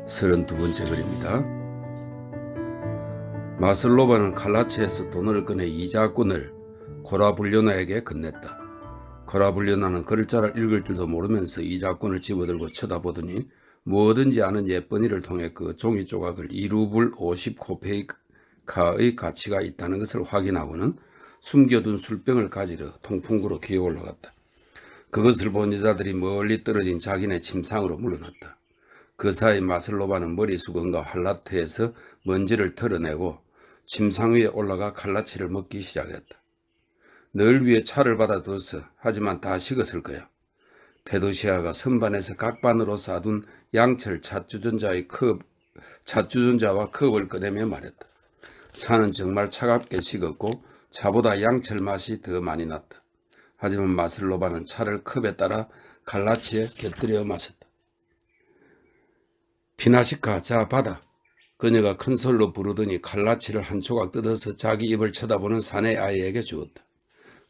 32번째 글입니다. 마슬로바는 칼라치에서 돈을 꺼내 이자꾼을 코라불려나에게 건넸다. 코라불려나는 글자를 읽을 줄도 모르면서 이자꾼을 집어들고 쳐다보더니 뭐든지 아는 예쁜이를 통해 그 종이 조각을 2루블 50코페이카의 가치가 있다는 것을 확인하고는 숨겨둔 술병을 가지러 통풍구로 기어 올라갔다. 그것을 본 여자들이 멀리 떨어진 자기네 침상으로 물러났다. 그 사이 마슬로바는 머리 수건과 할라트에서 먼지를 털어내고 침상 위에 올라가 칼라치를 먹기 시작했다. 늘 위에 차를 받아뒀어. 하지만 다 식었을 거야. 페도시아가 선반에서 각반으로 싸둔 양철 찻주전자와 컵을 꺼내며 말했다. 차는 정말 차갑게 식었고 차보다 양철 맛이 더 많이 났다. 하지만 마슬로바는 차를 컵에 따라 칼라치에 곁들여 마셨다. 피나시카, 자 받아. 그녀가 큰 소리로 부르더니 칼라치를 한 조각 뜯어서 자기 입을 쳐다보는 사내 아이에게 주었다.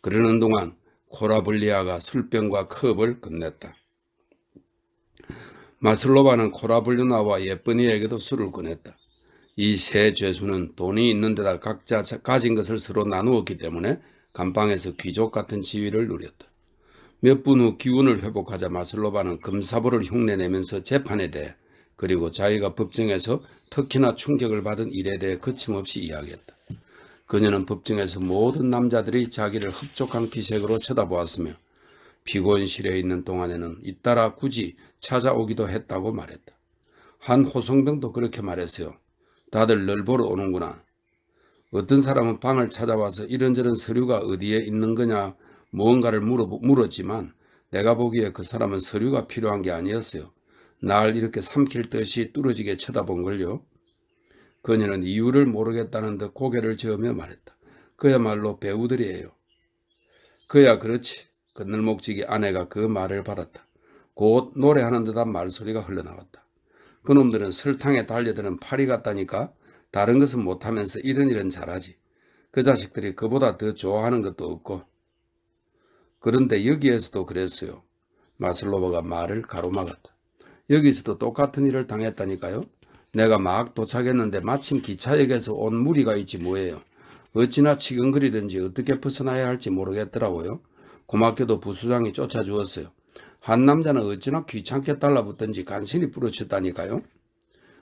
그러는 동안 코라블리아가 술병과 컵을 건넸다. 마슬로바는 코라블리나와 예쁜이에게도 술을 꺼냈다. 이 세 죄수는 돈이 있는 데다 각자 가진 것을 서로 나누었기 때문에 감방에서 귀족 같은 지위를 누렸다. 몇 분 후 기운을 회복하자 마슬로바는 금사보를 흉내내면서 재판에 대해 그리고 자기가 법정에서 특히나 충격을 받은 일에 대해 거침없이 이야기했다. 그녀는 법정에서 모든 남자들이 자기를 흡족한 기색으로 쳐다보았으며 피고인실에 있는 동안에는 잇따라 굳이 찾아오기도 했다고 말했다. 한 호송병도 그렇게 말했어요. 다들 널 보러 오는구나. 어떤 사람은 방을 찾아와서 이런저런 서류가 어디에 있는 거냐 무언가를 물었지만 내가 보기에 그 사람은 서류가 필요한 게 아니었어요. 날 이렇게 삼킬 듯이 뚫어지게 쳐다본 걸요. 그녀는 이유를 모르겠다는 듯 고개를 저으며 말했다. 그야말로 배우들이에요. 그야 그렇지. 그늘목지기 아내가 그 말을 받았다. 곧 노래하는 듯한 말소리가 흘러나왔다. 그놈들은 설탕에 달려드는 파리 같다니까. 다른 것은 못하면서 이런 일은 잘하지. 그 자식들이 그보다 더 좋아하는 것도 없고. 그런데 여기에서도 그랬어요. 마슬로바가 말을 가로막았다. 여기서도 똑같은 일을 당했다니까요. 내가 막 도착했는데 마침 기차역에서 온 무리가 있지 뭐예요. 어찌나 치근거리든지 어떻게 벗어나야 할지 모르겠더라고요. 고맙게도 부수장이 쫓아주었어요. 한 남자는 어찌나 귀찮게 달라붙던지 간신히 부러쳤다니까요.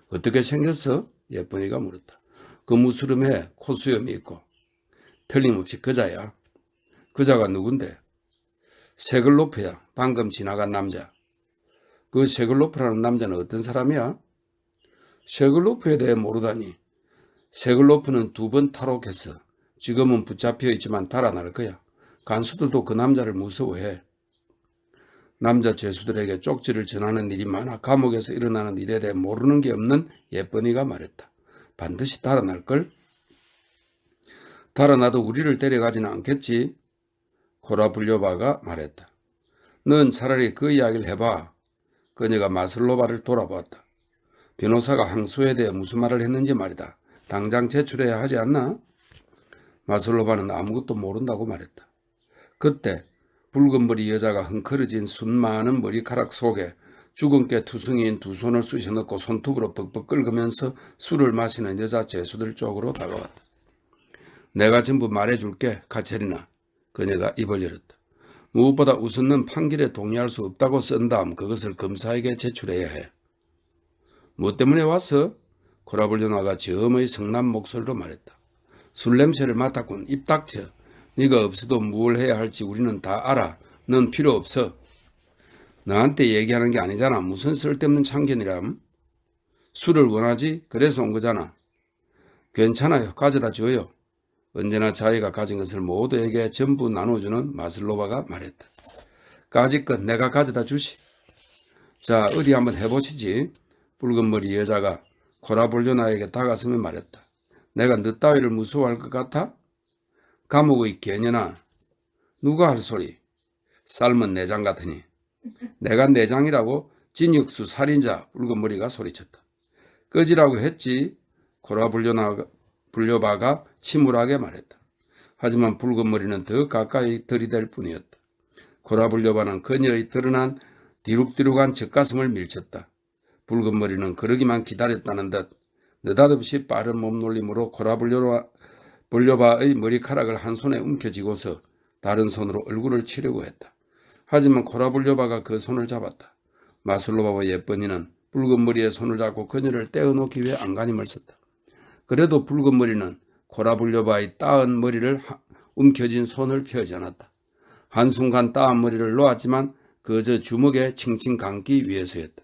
어떻게 생겼어? 예쁜이가 물었다. 그 무스름에 코수염이 있고. 틀림없이 그자야. 그자가 누군데? 세글로프야. 방금 지나간 남자. 그 세글로프라는 남자는 어떤 사람이야? 세글로프에 대해 모르다니. 세글로프는 2번 탈옥했어. 지금은 붙잡혀 있지만 달아날 거야. 간수들도 그 남자를 무서워해. 남자 죄수들에게 쪽지를 전하는 일이 많아 감옥에서 일어나는 일에 대해 모르는 게 없는 예쁜이가 말했다. 반드시 달아날걸? 달아나도 우리를 데려가지는 않겠지? 코라불려바가 말했다. 넌 차라리 그 이야기를 해봐. 그녀가 마슬로바를 돌아보았다. 변호사가 항소에 대해 무슨 말을 했는지 말이다. 당장 제출해야 하지 않나? 마슬로바는 아무것도 모른다고 말했다. 그때 붉은 머리 여자가 흥커러진 순 많은 머리카락 속에 주근깨 투성이인 두 손을 쑤셔 넣고 손톱으로 벅벅 긁으면서 술을 마시는 여자 죄수들 쪽으로 다가왔다. 내가 전부 말해줄게, 카체리나. 그녀가 입을 열었다. 무엇보다 우선은 판결에 동의할 수 없다고 쓴 다음 그것을 검사에게 제출해야 해. 뭐 때문에 왔어? 코라블리나가 저음의 성난 목소리로 말했다. 술 냄새를 맡았군. 입 닥쳐. 네가 없어도 뭘 해야 할지 우리는 다 알아. 넌 필요 없어. 나한테 얘기하는 게 아니잖아. 무슨 쓸데없는 참견이람. 술을 원하지? 그래서 온 거잖아. 괜찮아요. 가져다 줘요. 언제나 자기가 가진 것을 모두에게 전부 나눠주는 마슬로바가 말했다. 까짓 것 내가 가져다 주시. 자, 어디 한번 해보시지. 붉은 머리 여자가 코라불려나에게 다가서며 말했다. 내가 너 따위를 무서워할 것 같아? 감옥의 개년아. 누가 할 소리? 삶은 내장 같으니. 내가 내장이라고? 진역수 살인자. 붉은 머리가 소리쳤다. 꺼지라고 했지. 코라불려바가 침울하게 말했다. 하지만 붉은 머리는 더 가까이 들이댈 뿐이었다. 코라불려바는 그녀의 드러난 디룩디룩한 젖가슴을 밀쳤다. 붉은 머리는 그러기만 기다렸다는 듯 느닷없이 빠른 몸놀림으로 코라불려바의 머리카락을 한 손에 움켜쥐고서 다른 손으로 얼굴을 치려고 했다. 하지만 코라불려바가 그 손을 잡았다. 마슬로바와 예쁜이는 붉은 머리에 손을 잡고 그녀를 떼어놓기 위해 안간힘을 썼다. 그래도 붉은 머리는 코라불려바의 따은 머리를 움켜쥔 손을 펴지 않았다. 한순간 따은 머리를 놓았지만 그저 주먹에 칭칭 감기 위해서였다.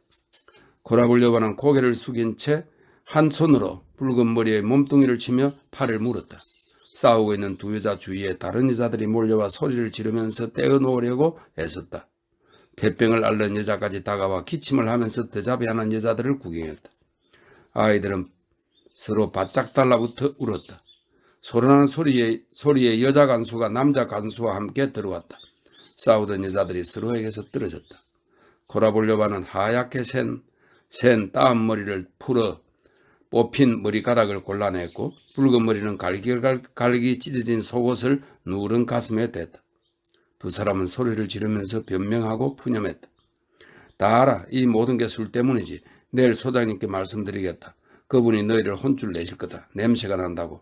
코라불려바는 고개를 숙인 채 한 손으로 붉은 머리에 몸뚱이를 치며 팔을 물었다. 싸우고 있는 두 여자 주위에 다른 여자들이 몰려와 소리를 지르면서 떼어놓으려고 애썼다. 폐병을 앓는 여자까지 다가와 기침을 하면서 대자비하는 여자들을 구경했다. 아이들은 서로 바짝 달라붙어 울었다. 소리나는 소리에 여자 간수가 남자 간수와 함께 들어왔다. 싸우던 여자들이 서로에게서 떨어졌다. 코라불려바는 하얗게 센 따은 머리를 풀어 뽑힌 머리카락을 골라냈고 붉은 머리는 갈기 찢어진 속옷을 누른 가슴에 댔다. 두 사람은 소리를 지르면서 변명하고 푸념했다. 다 알아. 이 모든 게 술 때문이지. 내일 소장님께 말씀드리겠다. 그분이 너희를 혼쭐 내실 거다. 냄새가 난다고.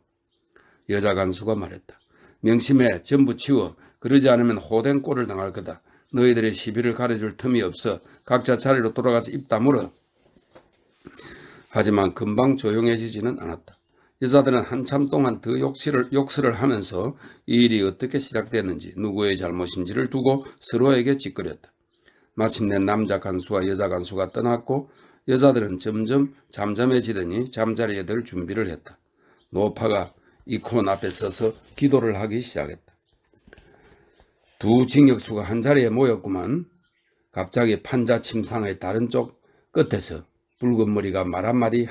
여자 간수가 말했다. 명심해. 전부 치워. 그러지 않으면 호된 꼴을 당할 거다. 너희들의 시비를 가려줄 틈이 없어. 각자 자리로 돌아가서 입 다물어. 하지만 금방 조용해지지는 않았다. 여자들은 한참 동안 더 욕설을 하면서 이 일이 어떻게 시작됐는지 누구의 잘못인지를 두고 서로에게 찌끄렸다. 마침내 남자 간수와 여자 간수가 떠났고 여자들은 점점 잠잠해지더니 잠자리에 들 준비를 했다. 노파가 이콘 앞에 서서 기도를 하기 시작했다. 두 징역수가 한자리에 모였구만. 갑자기 판자 침상의 다른 쪽 끝에서 붉은 머리가 말 한마디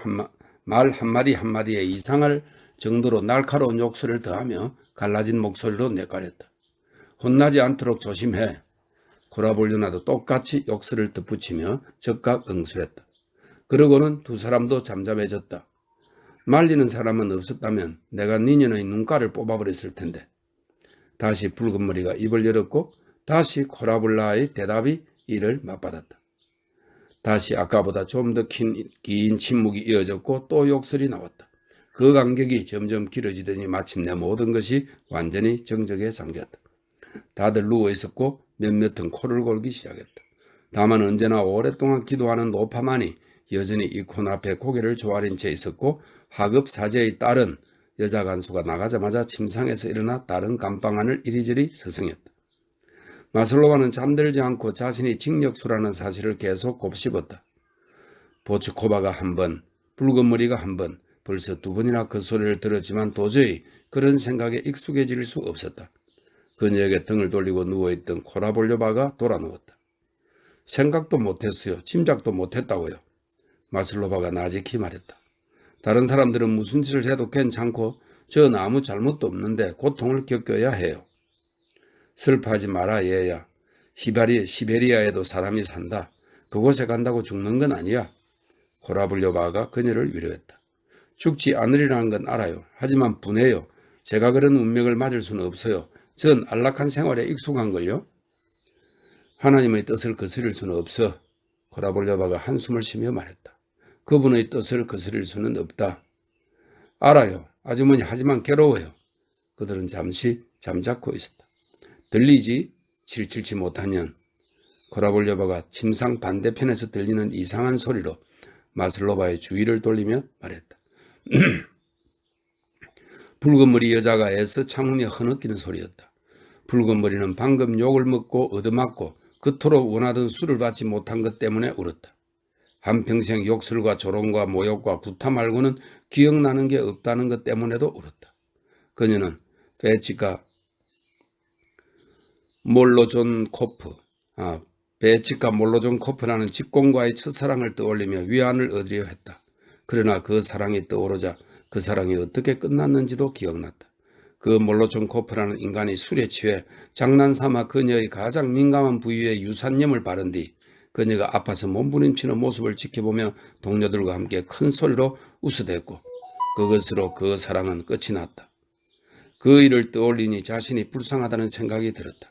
한마디에 이상할 정도로 날카로운 욕설을 더하며 갈라진 목소리로 내깔했다. 혼나지 않도록 조심해. 코라불려나도 똑같이 욕설을 덧붙이며 적각 응수했다. 그러고는 두 사람도 잠잠해졌다. 말리는 사람은 없었다면 내가 니년의 눈가를 뽑아버렸을 텐데. 다시 붉은 머리가 입을 열었고 다시 코라불라의 대답이 이를 맞받았다. 다시 아까보다 좀 더 긴 침묵이 이어졌고 또 욕설이 나왔다. 그 간격이 점점 길어지더니 마침내 모든 것이 완전히 정적에 잠겼다. 다들 누워있었고 몇몇은 코를 골기 시작했다. 다만 언제나 오랫동안 기도하는 노파만이 여전히 이콘 앞에 고개를 조아린 채 있었고 하급 사제의 딸은 여자 간수가 나가자마자 침상에서 일어나 다른 감방 안을 이리저리 서성였다. 마슬로바는 잠들지 않고 자신이 징역수라는 사실을 계속 곱씹었다. 보츠코바가 한 번, 붉은 머리가 한 번, 벌써 두 번이나 그 소리를 들었지만 도저히 그런 생각에 익숙해질 수 없었다. 그녀에게 등을 돌리고 누워있던 코라볼려바가 돌아누웠다. 생각도 못했어요. 짐작도 못했다고요. 마슬로바가 나직히 말했다. 다른 사람들은 무슨 짓을 해도 괜찮고 전 아무 잘못도 없는데 고통을 겪어야 해요. 슬퍼하지 마라 얘야. 시베리아에도 사람이 산다. 그곳에 간다고 죽는 건 아니야. 코라불려바가 그녀를 위로했다. 죽지 않으리라는 건 알아요. 하지만 분해요. 제가 그런 운명을 맞을 수는 없어요. 전 안락한 생활에 익숙한걸요. 하나님의 뜻을 거스릴 수는 없어. 코라불려바가 한숨을 쉬며 말했다. 그분의 뜻을 거스릴 수는 없다. 알아요. 아주머니 하지만 괴로워요. 그들은 잠시 잠자코 있었다. 들리지? 칠칠치 못한 년. 코라볼려바가 침상 반대편에서 들리는 이상한 소리로 마슬로바의 주위를 돌리며 말했다. 붉은 머리 여자가 애써 창문이 흐느끼는 소리였다. 붉은 머리는 방금 욕을 먹고 얻어맞고 그토록 원하던 술을 받지 못한 것 때문에 울었다. 한평생 욕설과 조롱과 모욕과 구타 말고는 기억나는 게 없다는 것 때문에도 울었다. 그녀는 베치카 몰로존코프라는 직공과의 첫사랑을 떠올리며 위안을 얻으려 했다. 그러나 그 사랑이 떠오르자 그 사랑이 어떻게 끝났는지도 기억났다. 그 몰로존코프라는 인간이 술에 취해 장난삼아 그녀의 가장 민감한 부위에 유산염을 바른 뒤 그녀가 아파서 몸부림치는 모습을 지켜보며 동료들과 함께 큰 소리로 웃어댔고 그것으로 그 사랑은 끝이 났다. 그 일을 떠올리니 자신이 불쌍하다는 생각이 들었다.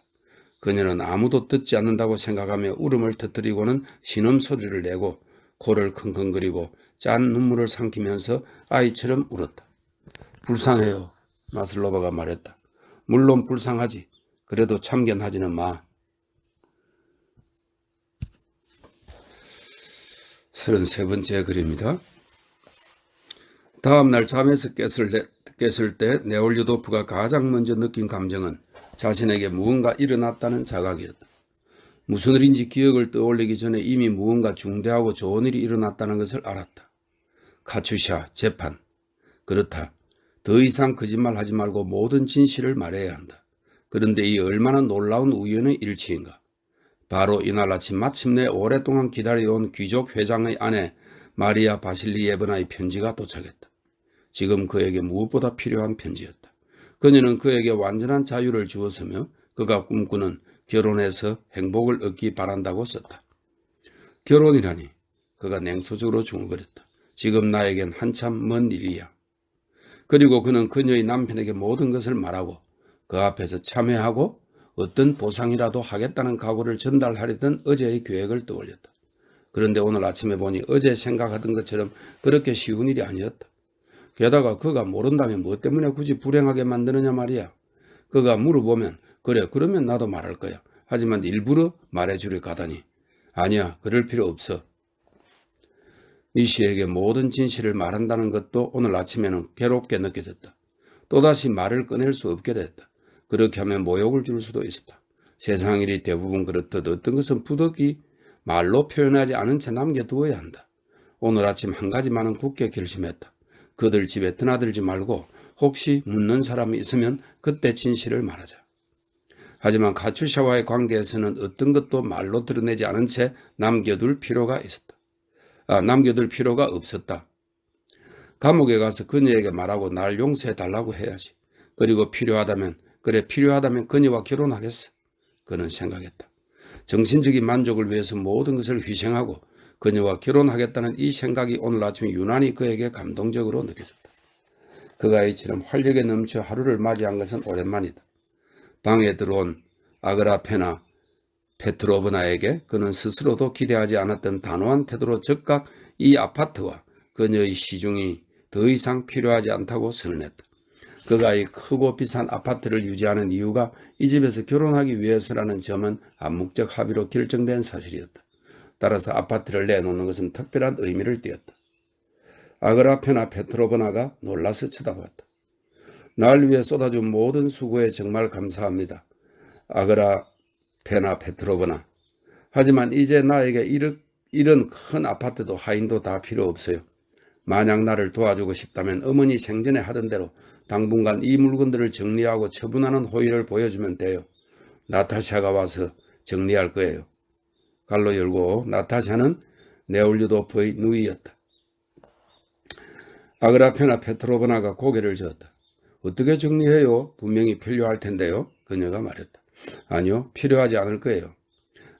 그녀는 아무도 듣지 않는다고 생각하며 울음을 터뜨리고는 신음소리를 내고 코를 킁킁거리고 짠 눈물을 삼키면서 아이처럼 울었다. 불쌍해요. 마슬로바가 말했다. 물론 불쌍하지. 그래도 참견하지는 마. 33번째 글입니다. 다음날 잠에서 깼을 때 네올류도프가 가장 먼저 느낀 감정은 자신에게 무언가 일어났다는 자각이었다. 무슨 일인지 기억을 떠올리기 전에 이미 무언가 중대하고 좋은 일이 일어났다는 것을 알았다. 카츄샤, 재판. 그렇다. 더 이상 거짓말하지 말고 모든 진실을 말해야 한다. 그런데 이 얼마나 놀라운 우연의 일치인가. 바로 이날 아침 마침내 오랫동안 기다려온 귀족 회장의 아내 마리아 바실리예브나의 편지가 도착했다. 지금 그에게 무엇보다 필요한 편지였다. 그녀는 그에게 완전한 자유를 주었으며 그가 꿈꾸는 결혼해서 행복을 얻기 바란다고 썼다. 결혼이라니. 그가 냉소적으로 중얼거렸다. 지금 나에겐 한참 먼 일이야. 그리고 그는 그녀의 남편에게 모든 것을 말하고 그 앞에서 참회하고 어떤 보상이라도 하겠다는 각오를 전달하려던 어제의 계획을 떠올렸다. 그런데 오늘 아침에 보니 어제 생각하던 것처럼 그렇게 쉬운 일이 아니었다. 게다가 그가 모른다면 뭐 때문에 굳이 불행하게 만드느냐 말이야. 그가 물어보면 그래 그러면 나도 말할 거야. 하지만 일부러 말해주려 가다니. 아니야 그럴 필요 없어. 미시에게 모든 진실을 말한다는 것도 오늘 아침에는 괴롭게 느껴졌다. 또다시 말을 꺼낼 수 없게 됐다. 그렇게 하면 모욕을 줄 수도 있었다. 세상 일이 대부분 그렇듯 어떤 것은 부득이 말로 표현하지 않은 채 남겨두어야 한다. 오늘 아침 한 가지만은 굳게 결심했다. 그들 집에 드나들지 말고 혹시 묻는 사람이 있으면 그때 진실을 말하자. 하지만 카츄샤와의 관계에서는 어떤 것도 말로 드러내지 않은 채 남겨둘 필요가 없었다. 감옥에 가서 그녀에게 말하고 날 용서해 달라고 해야지. 그리고 필요하다면 그녀와 결혼하겠어. 그는 생각했다. 정신적인 만족을 위해서 모든 것을 희생하고 그녀와 결혼하겠다는 이 생각이 오늘 아침에 유난히 그에게 감동적으로 느껴졌다. 그가 이처럼 활력에 넘쳐 하루를 맞이한 것은 오랜만이다. 방에 들어온 아그라페나 페트로브나에게 그는 스스로도 기대하지 않았던 단호한 태도로 즉각 이 아파트와 그녀의 시중이 더 이상 필요하지 않다고 선언했다. 그가 이 크고 비싼 아파트를 유지하는 이유가 이 집에서 결혼하기 위해서라는 점은 암묵적 합의로 결정된 사실이었다. 따라서 아파트를 내놓는 것은 특별한 의미를 띠었다. 아그라페나 페트로브나가 놀라서 쳐다보았다. 날 위해 쏟아준 모든 수고에 정말 감사합니다. 아그라페나 페트로브나. 하지만 이제 나에게 이런 큰 아파트도 하인도 다 필요 없어요. 만약 나를 도와주고 싶다면 어머니 생전에 하던 대로 당분간 이 물건들을 정리하고 처분하는 호의를 보여주면 돼요. 나타샤가 와서 정리할 거예요. 갈로 열고 나타샤는 네올류도프의 누이였다. 아그라페나 페트로브나가 고개를 저었다. 어떻게 정리해요? 분명히 필요할 텐데요. 그녀가 말했다. 아니요, 필요하지 않을 거예요.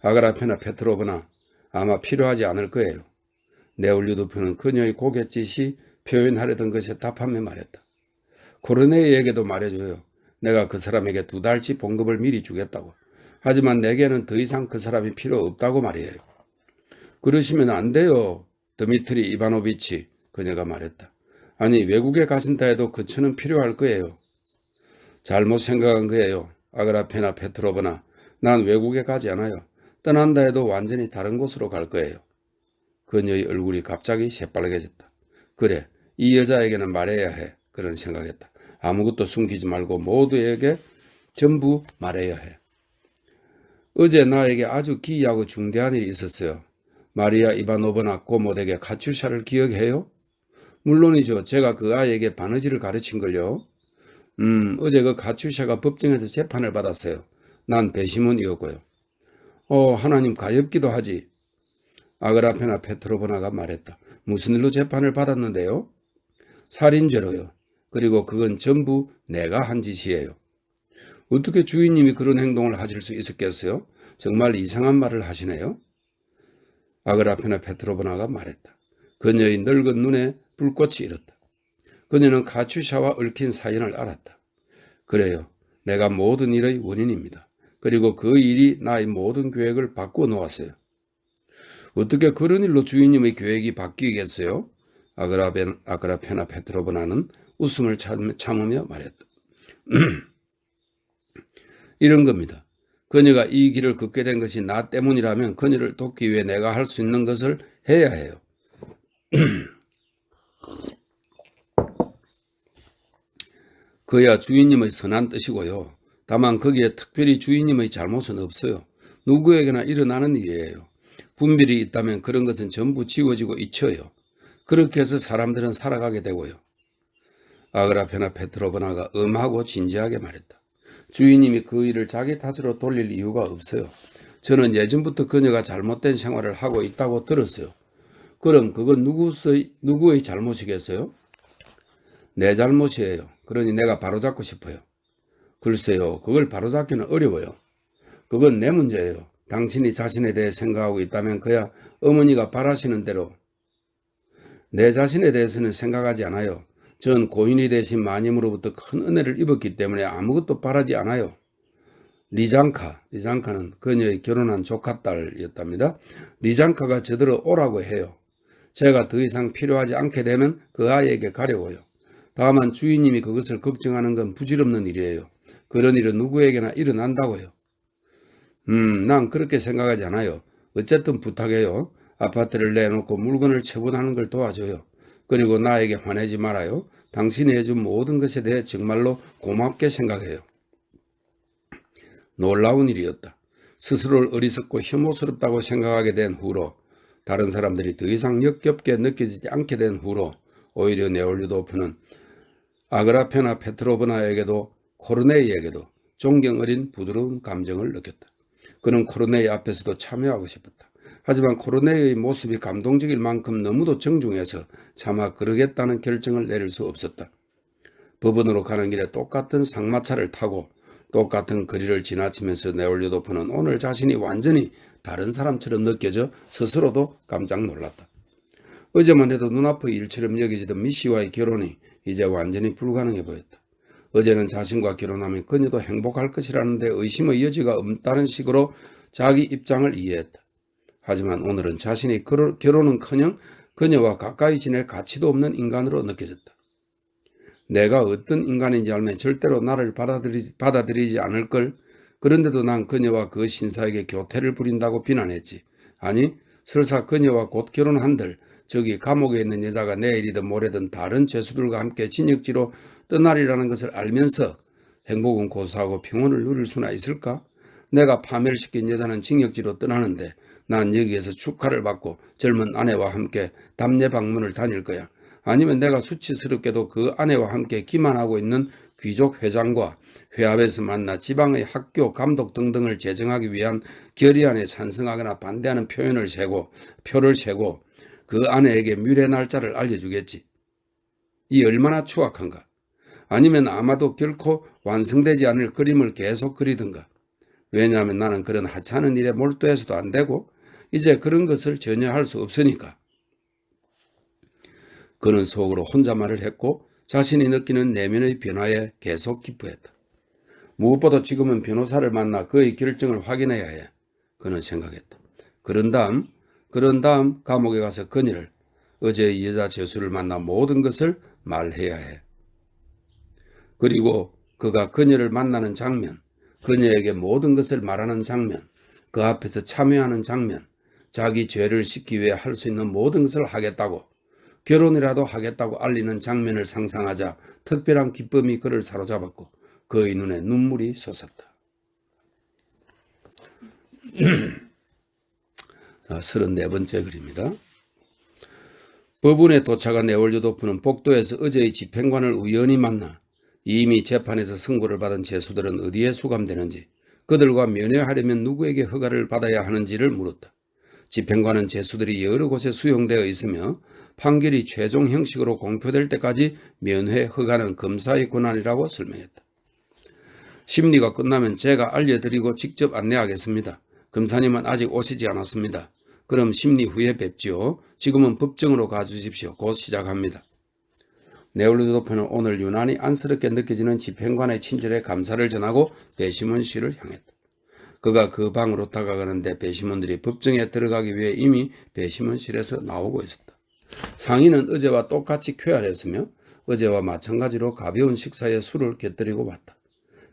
아그라페나 페트로브나, 아마 필요하지 않을 거예요. 네올류도프는 그녀의 고갯짓이 표현하려던 것에 답하며 말했다. 코르네이에게도 말해줘요. 내가 그 사람에게 2달치 봉급을 미리 주겠다고. 하지만 내게는 더 이상 그 사람이 필요 없다고 말이에요. 그러시면 안 돼요. 드미트리 이바노비치, 그녀가 말했다. 아니 외국에 가신다 해도 그처는 필요할 거예요. 잘못 생각한 거예요. 아그라페나 페트로브나. 난 외국에 가지 않아요. 떠난다 해도 완전히 다른 곳으로 갈 거예요. 그녀의 얼굴이 갑자기 새빨개졌다. 그래, 이 여자에게는 말해야 해. 그런 생각했다. 아무것도 숨기지 말고 모두에게 전부 말해야 해. 어제 나에게 아주 기이하고 중대한 일이 있었어요. 마리아 이바노브나 고모에게 카츄샤를 기억해요? 물론이죠. 제가 그 아이에게 바느질을 가르친걸요. 어제 그 카츄샤가 법정에서 재판을 받았어요. 난 배심원이었고요. 하나님 가엾기도 하지. 아그라페나 페트로브나가 말했다. 무슨 일로 재판을 받았는데요? 살인죄로요. 그리고 그건 전부 내가 한 짓이에요. 어떻게 주인님이 그런 행동을 하실 수 있었겠어요? 정말 이상한 말을 하시네요. 아그라페나 페트로브나가 말했다. 그녀의 늙은 눈에 불꽃이 일었다. 그녀는 카츄샤와 얽힌 사연을 알았다. 그래요. 내가 모든 일의 원인입니다. 그리고 그 일이 나의 모든 계획을 바꾸어 놓았어요. 어떻게 그런 일로 주인님의 계획이 바뀌겠어요? 아그라페나 페트로브나는 웃음을 참으며 말했다. 이런 겁니다. 그녀가 이 길을 걷게 된 것이 나 때문이라면 그녀를 돕기 위해 내가 할 수 있는 것을 해야 해요. 그야 주인님의 선한 뜻이고요. 다만 거기에 특별히 주인님의 잘못은 없어요. 누구에게나 일어나는 일이에요. 분별이 있다면 그런 것은 전부 지워지고 잊혀요. 그렇게 해서 사람들은 살아가게 되고요. 아그라페나 페트로브나가 엄하고 진지하게 말했다. 주인님이 그 일을 자기 탓으로 돌릴 이유가 없어요. 저는 예전부터 그녀가 잘못된 생활을 하고 있다고 들었어요. 그럼 그건 누구의 잘못이겠어요? 내 잘못이에요. 그러니 내가 바로잡고 싶어요. 글쎄요, 그걸 바로잡기는 어려워요. 그건 내 문제예요. 당신이 자신에 대해 생각하고 있다면 그야 어머니가 바라시는 대로. 내 자신에 대해서는 생각하지 않아요. 전 고인이 되신 마님으로부터 큰 은혜를 입었기 때문에 아무것도 바라지 않아요. 리장카는 그녀의 결혼한 조카딸이었답니다. 리장카가 저더러 오라고 해요. 제가 더 이상 필요하지 않게 되면 그 아이에게 가려워요. 다만 주인님이 그것을 걱정하는 건 부질없는 일이에요. 그런 일은 누구에게나 일어난다고요. 난 그렇게 생각하지 않아요. 어쨌든 부탁해요. 아파트를 내놓고 물건을 처분하는 걸 도와줘요. 그리고 나에게 화내지 말아요. 당신이 해준 모든 것에 대해 정말로 고맙게 생각해요. 놀라운 일이었다. 스스로를 어리석고 혐오스럽다고 생각하게 된 후로, 다른 사람들이 더 이상 역겹게 느껴지지 않게 된 후로 오히려 네올류도프는 아그라페나 페트로브나에게도 코르네이에게도 존경 어린 부드러운 감정을 느꼈다. 그는 코르네이 앞에서도 참여하고 싶었다. 하지만 코르네이의 모습이 감동적일 만큼 너무도 정중해서 차마 그러겠다는 결정을 내릴 수 없었다. 법원으로 가는 길에 똑같은 상마차를 타고 똑같은 거리를 지나치면서 네올류도프는 오늘 자신이 완전히 다른 사람처럼 느껴져 스스로도 깜짝 놀랐다. 어제만 해도 눈앞의 일처럼 여겨지던 미씨와의 결혼이 이제 완전히 불가능해 보였다. 어제는 자신과 결혼하면 그녀도 행복할 것이라는 데 의심의 여지가 없다는 식으로 자기 입장을 이해했다. 하지만 오늘은 자신이 결혼은커녕 그녀와 가까이 지낼 가치도 없는 인간으로 느껴졌다. 내가 어떤 인간인지 알면 절대로 나를 받아들이지 않을 걸. 그런데도 난 그녀와 그 신사에게 교태를 부린다고 비난했지. 아니, 설사 그녀와 곧 결혼한들 저기 감옥에 있는 여자가 내일이든 모레든 다른 죄수들과 함께 징역지로 떠나리라는 것을 알면서 행복은 고사하고 평온을 누릴 수나 있을까? 내가 파멸시킨 여자는 징역지로 떠나는데 난 여기에서 축하를 받고 젊은 아내와 함께 담례 방문을 다닐 거야. 아니면 내가 수치스럽게도 그 아내와 함께 기만하고 있는 귀족 회장과 회합에서 만나 지방의 학교, 감독 등등을 제정하기 위한 결의안에 찬성하거나 반대하는 표를 세고 그 아내에게 뮤례 날짜를 알려주겠지. 이 얼마나 추악한가. 아니면 아마도 결코 완성되지 않을 그림을 계속 그리든가. 왜냐하면 나는 그런 하찮은 일에 몰두해서도 안 되고 이제 그런 것을 전혀 할 수 없으니까. 그는 속으로 혼잣말을 했고 자신이 느끼는 내면의 변화에 계속 기뻐했다. 무엇보다 지금은 변호사를 만나 그의 결정을 확인해야 해. 그는 생각했다. 그런 다음 감옥에 가서 그녀를, 어제의 여자 죄수를 만나 모든 것을 말해야 해. 그리고 그가 그녀를 만나는 장면, 그녀에게 모든 것을 말하는 장면, 그 앞에서 참여하는 장면, 자기 죄를 씻기 위해 할 수 있는 모든 것을 하겠다고, 결혼이라도 하겠다고 알리는 장면을 상상하자 특별한 기쁨이 그를 사로잡았고 그의 눈에 눈물이 솟았다. 34번째 글입니다. 법원에 도착한 네올류도프는 복도에서 어제의 집행관을 우연히 만나 이미 재판에서 선고를 받은 죄수들은 어디에 수감되는지, 그들과 면회하려면 누구에게 허가를 받아야 하는지를 물었다. 집행관은 죄수들이 여러 곳에 수용되어 있으며 판결이 최종 형식으로 공표될 때까지 면회 허가는 검사의 권한이라고 설명했다. 심리가 끝나면 제가 알려드리고 직접 안내하겠습니다. 검사님은 아직 오시지 않았습니다. 그럼 심리 후에 뵙지요. 지금은 법정으로 가주십시오. 곧 시작합니다. 네올류도프는 오늘 유난히 안쓰럽게 느껴지는 집행관의 친절에 감사를 전하고 배심원 씨를 향했다. 그가 그 방으로 다가가는데 배심원들이 법정에 들어가기 위해 이미 배심원실에서 나오고 있었다. 상인은 어제와 똑같이 쾌활했으며 어제와 마찬가지로 가벼운 식사에 술을 곁들이고 왔다.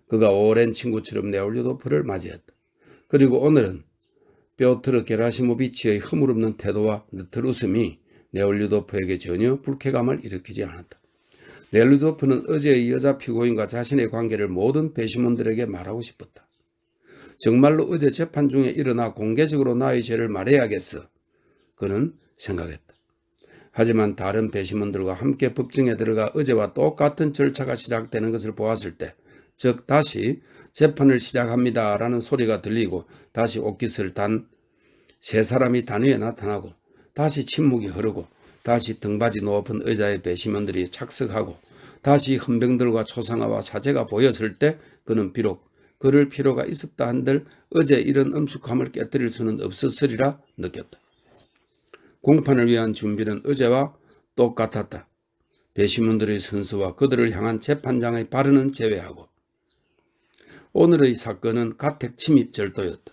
그가 오랜 친구처럼 네올류도프를 맞이했다. 그리고 오늘은 뼈트르 게라시모비치의 허물없는 태도와 느틀 웃음이 네올류도프에게 전혀 불쾌감을 일으키지 않았다. 네올류도프는 어제의 여자 피고인과 자신의 관계를 모든 배심원들에게 말하고 싶었다. 정말로 어제 재판 중에 일어나 공개적으로 나의 죄를 말해야겠어. 그는 생각했다. 하지만 다른 배심원들과 함께 법정에 들어가 어제와 똑같은 절차가 시작되는 것을 보았을 때, 즉 다시 재판을 시작합니다라는 소리가 들리고 다시 옷깃을 단 세 사람이 단위에 나타나고 다시 침묵이 흐르고 다시 등받이 높은 의자에 배심원들이 착석하고 다시 헌병들과 초상화와 사제가 보였을 때 그는 비록 그럴 필요가 있었다 한들 어제 이런 엄숙함을 깨뜨릴 수는 없었으리라 느꼈다. 공판을 위한 준비는 어제와 똑같았다. 배심원들의 선서와 그들을 향한 재판장의 발언은 제외하고. 오늘의 사건은 가택 침입 절도였다.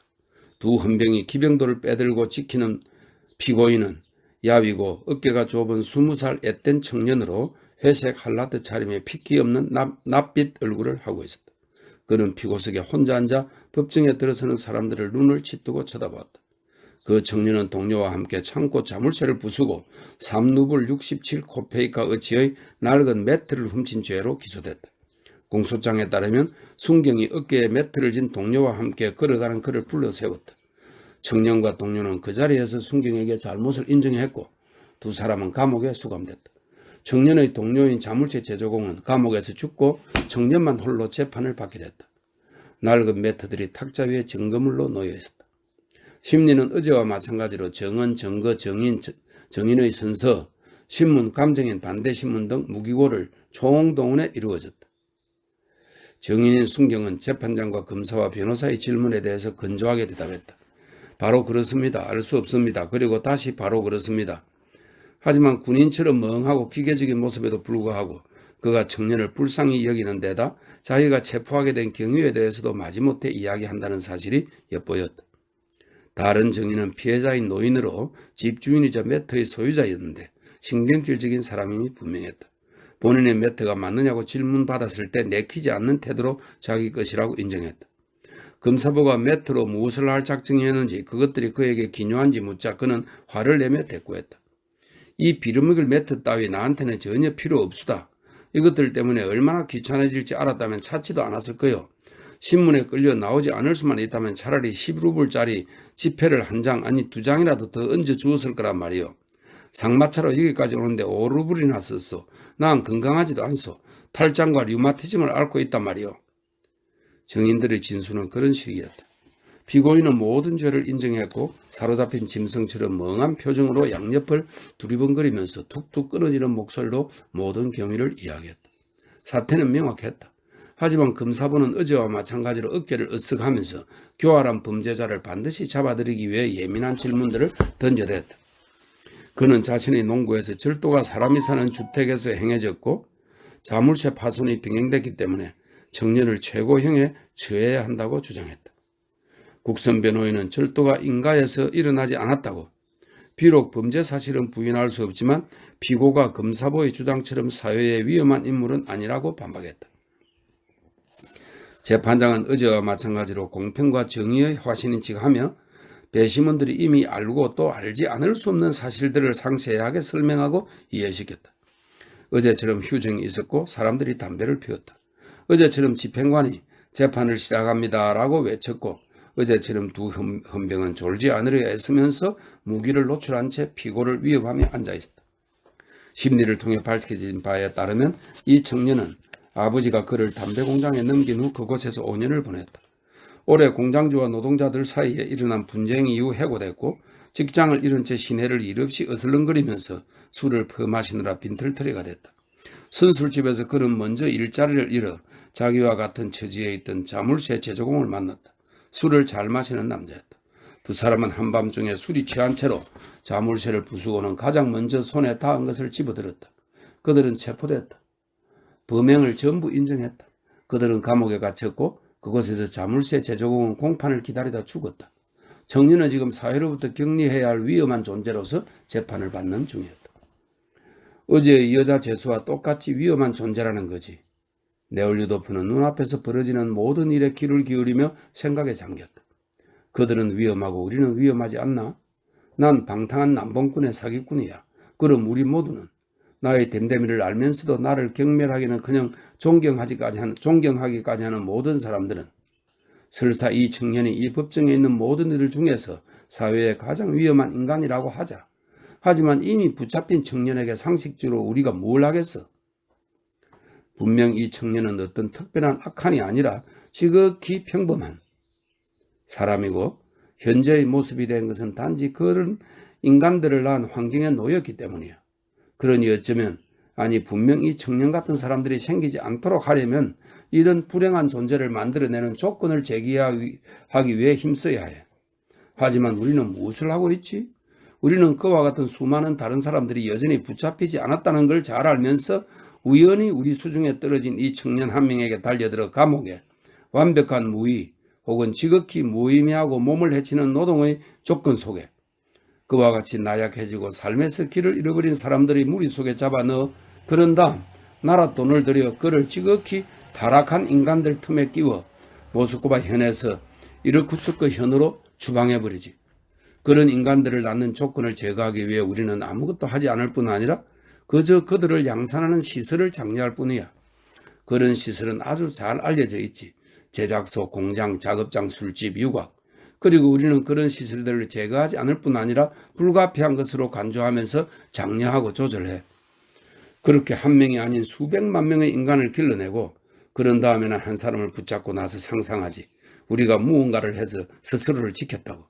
두 헌병이 기병도를 빼들고 지키는 피고인은 야위고 어깨가 좁은 20살 앳된 청년으로 회색 할라트 차림에 핏기 없는 낯빛 얼굴을 하고 있었다. 그는 피고석에 혼자 앉아 법정에 들어서는 사람들을 눈을 치뜨고 쳐다보았다. 그 청년은 동료와 함께 창고 자물쇠를 부수고 3루블 67코페이카 어치의 낡은 매트를 훔친 죄로 기소됐다. 공소장에 따르면 순경이 어깨에 매트를 진 동료와 함께 걸어가는 그를 불러 세웠다. 청년과 동료는 그 자리에서 순경에게 잘못을 인정했고 두 사람은 감옥에 수감됐다. 청년의 동료인 자물쇠 제조공은 감옥에서 죽고 청년만 홀로 재판을 받게 됐다. 낡은 매트들이 탁자 위에 증거물로 놓여 있었다. 심리는 어제와 마찬가지로 정언, 증거, 정인의 선서, 신문, 감정인, 반대신문 등 무기고를 총동원해 이루어졌다. 정인인 순경은 재판장과 검사와 변호사의 질문에 대해서 건조하게 대답했다. 바로 그렇습니다. 알 수 없습니다. 그리고 다시 바로 그렇습니다. 하지만 군인처럼 멍하고 기계적인 모습에도 불구하고 그가 청년을 불쌍히 여기는 데다 자기가 체포하게 된 경위에 대해서도 마지못해 이야기한다는 사실이 엿보였다. 다른 정인은 피해자인 노인으로 집주인이자 매트의 소유자였는데 신경질적인 사람임이 분명했다. 본인의 매트가 맞느냐고 질문받았을 때 내키지 않는 태도로 자기 것이라고 인정했다. 검사부가 매트로 무엇을 할 작정이었는지 그것들이 그에게 기묘한지 묻자 그는 화를 내며 대꾸했다. 이 비루먹을 매트 따위 나한테는 전혀 필요 없수다. 이것들 때문에 얼마나 귀찮아질지 알았다면 찾지도 않았을 거요. 신문에 끌려 나오지 않을 수만 있다면 차라리 10루블짜리 지폐를 한 장 아니 2장이라도 더 얹어 주었을 거란 말이요. 상마차로 여기까지 오는데 5루블이나 썼소. 난 건강하지도 않소. 탈장과 류마티즘을 앓고 있단 말이요. 정인들의 진술은 그런 식이었다. 피고인은 모든 죄를 인정했고 사로잡힌 짐승처럼 멍한 표정으로 양옆을 두리번거리면서 툭툭 끊어지는 목소리로 모든 경위를 이야기했다. 사태는 명확했다. 하지만 검사부는 어제와 마찬가지로 어깨를 으쓱하면서 교활한 범죄자를 반드시 잡아들이기 위해 예민한 질문들을 던져댔다. 그는 자신의 농구에서 절도가 사람이 사는 주택에서 행해졌고 자물쇠 파손이 병행됐기 때문에 청년을 최고형에 처해야 한다고 주장했다. 국선 변호인은 절도가 인가에서 일어나지 않았다고, 비록 범죄 사실은 부인할 수 없지만 피고가 검사부의 주장처럼 사회에 위험한 인물은 아니라고 반박했다. 재판장은 어제와 마찬가지로 공평과 정의의 화신인식하며 배심원들이 이미 알고 또 알지 않을 수 없는 사실들을 상세하게 설명하고 이해시켰다. 어제처럼 휴정이 있었고 사람들이 담배를 피웠다. 어제처럼 집행관이 재판을 시작합니다라고 외쳤고 어제처럼 두 헌병은 졸지 않으려 애쓰면서 무기를 노출한 채 피고를 위협하며 앉아있었다. 심리를 통해 밝혀진 바에 따르면 이 청년은 아버지가 그를 담배 공장에 넘긴 후 그곳에서 5년을 보냈다. 올해 공장주와 노동자들 사이에 일어난 분쟁 이후 해고됐고 직장을 잃은 채 시내를 일 없이 어슬렁거리면서 술을 퍼마시느라 빈털터리가 됐다. 선술집에서 그는 먼저 일자리를 잃어 자기와 같은 처지에 있던 자물쇠 제조공을 만났다. 술을 잘 마시는 남자였다. 두 사람은 한밤중에 술이 취한 채로 자물쇠를 부수고는 가장 먼저 손에 닿은 것을 집어들었다. 그들은 체포됐다. 범행을 전부 인정했다. 그들은 감옥에 갇혔고 그곳에서 자물쇠 제조공은 공판을 기다리다 죽었다. 청년은 지금 사회로부터 격리해야 할 위험한 존재로서 재판을 받는 중이었다. 어제의 여자 죄수와 똑같이 위험한 존재라는 거지. 네올류도프는 눈앞에서 벌어지는 모든 일에 귀를 기울이며 생각에 잠겼다. 그들은 위험하고 우리는 위험하지 않나? 난 방탕한 남봉꾼의 사기꾼이야. 그럼 우리 모두는 나의 댐댐이를 알면서도 나를 경멸하기는 그냥 존경하기까지 하는 모든 사람들은 설사 이 청년이 이 법정에 있는 모든 이들 중에서 사회의 가장 위험한 인간이라고 하자. 하지만 이미 붙잡힌 청년에게 상식적으로 우리가 뭘 하겠어? 분명 이 청년은 어떤 특별한 악한이 아니라 지극히 평범한 사람이고 현재의 모습이 된 것은 단지 그런 인간들을 낳은 환경에 놓였기 때문이야. 그러니 어쩌면 분명 이 청년 같은 사람들이 생기지 않도록 하려면 이런 불행한 존재를 만들어내는 조건을 제기하기 위해 힘써야 해. 하지만 우리는 무엇을 하고 있지? 우리는 그와 같은 수많은 다른 사람들이 여전히 붙잡히지 않았다는 걸 잘 알면서 우연히 우리 수중에 떨어진 이 청년 한 명에게 달려들어 감옥에 완벽한 무의 혹은 지극히 무의미하고 몸을 해치는 노동의 조건 속에 그와 같이 나약해지고 삶에서 길을 잃어버린 사람들이 무리 속에 잡아넣어 그런 다음 나라 돈을 들여 그를 지극히 타락한 인간들 틈에 끼워 모스크바 현에서 이르쿠츠크 현으로 추방해버리지. 그런 인간들을 낳는 조건을 제거하기 위해 우리는 아무것도 하지 않을 뿐 아니라 그저 그들을 양산하는 시설을 장려할 뿐이야. 그런 시설은 아주 잘 알려져 있지. 제작소, 공장, 작업장, 술집, 유곽. 그리고 우리는 그런 시설들을 제거하지 않을 뿐 아니라 불가피한 것으로 간주하면서 장려하고 조절해. 그렇게 한 명이 아닌 수백만 명의 인간을 길러내고 그런 다음에는 한 사람을 붙잡고 나서 상상하지. 우리가 무언가를 해서 스스로를 지켰다고.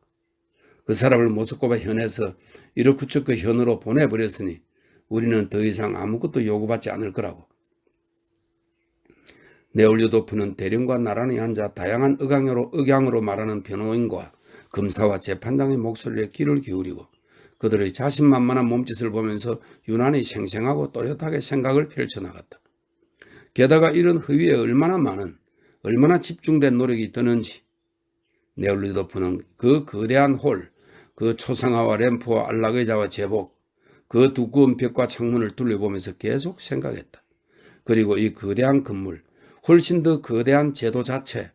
그 사람을 모스크바 현에서 이르쿠츠크 현으로 보내버렸으니 우리는 더 이상 아무것도 요구받지 않을 거라고. 네올류도프는 대령과 나란히 앉아 다양한 억양으로 말하는 변호인과 검사와 재판장의 목소리에 귀를 기울이고 그들의 자신만만한 몸짓을 보면서 유난히 생생하고 또렷하게 생각을 펼쳐나갔다. 게다가 이런 허위에 얼마나 집중된 노력이 드는지 네올류도프는 그 거대한 홀, 그 초상화와 램프와 안락의자와 제복, 그 두꺼운 벽과 창문을 둘러보면서 계속 생각했다. 그리고 이 거대한 건물, 훨씬 더 거대한 제도 자체,